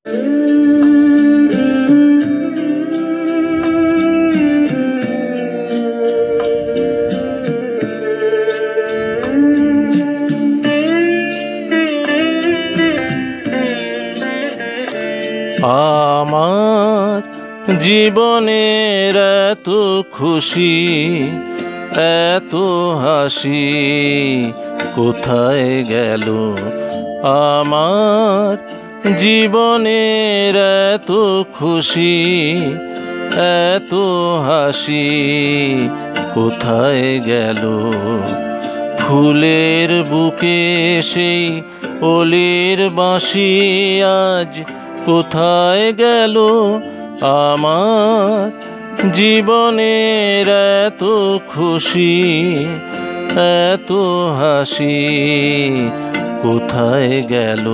আমার জীবনের এত খুশি, এত হাসি কোথায় গেল? আমার জীবনের এত খুশি, এত হাসি কোথায় গেল? ফুলের বুকে সেই অলির বাঁশি আজ কোথায় গেল? আমার জীবনের এত খুশি, এত হাসি কোথায় গেল?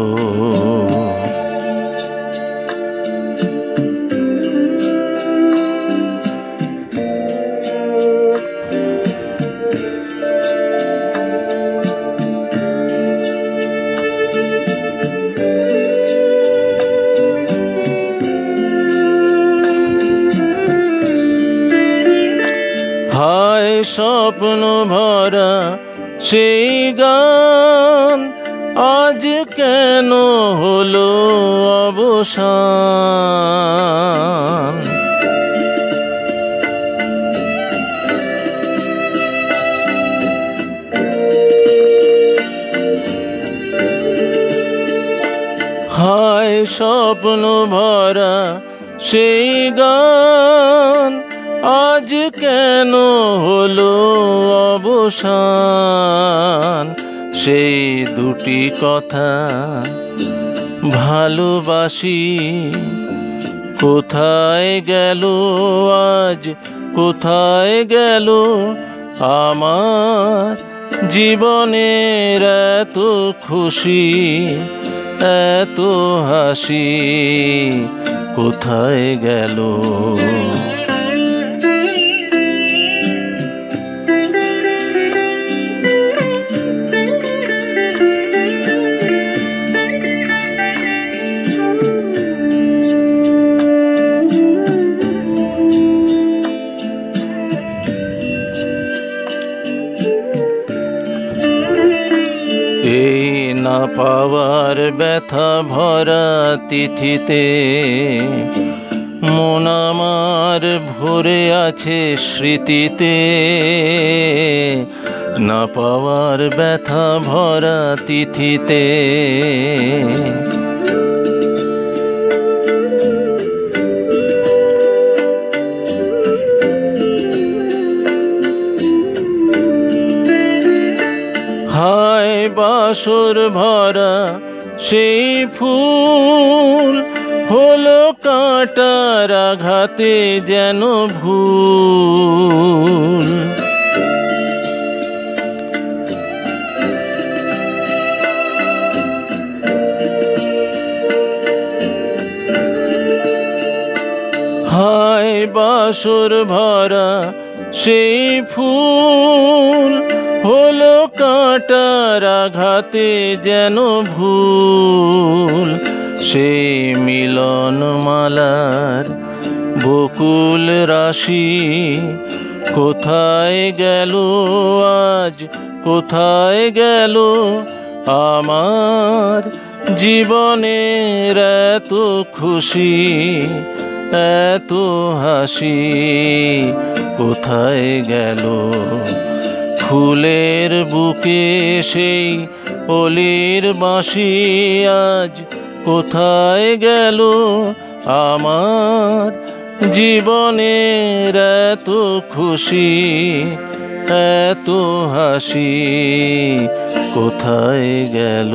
হায় স্বপ্ন ভরা সেই গান আজ কেন হলো অবসান? হায় স্বপ্ন ভরা সেই গান আজ কেন হলো অবসান? সেই দুটি কথা ভালোবাসি কোথায় গেল আজ, কোথায় গেল? আমার জীবনের এত খুশি, এত হাসি কোথায় গেল? এই না পাওয়ার ব্যথা ভরা তিথিতে মন আমার ভরে আছে স্মৃতিতে। না পাওয়ার ব্যথা ভরা তিথিতে হায় বাসর ভরা সেই ফুল হলো কাঁটার আঘাতে যেন ভুল। হায় বাসর ভরা সেই ফুল হলো কাঁটার আঘাতে যেন ভুল। সেই মিলন মালার বকুল রাশি কোথায় গেল আজ, কোথায় গেল? আমার জীবনের এত খুশি, এত হাসি কোথায় গেল? ফুলের বুকে সেই অলির বাঁশি আজ কোথায় গেল? আমার জীবনের এত খুশি, এত হাসি কোথায় গেল?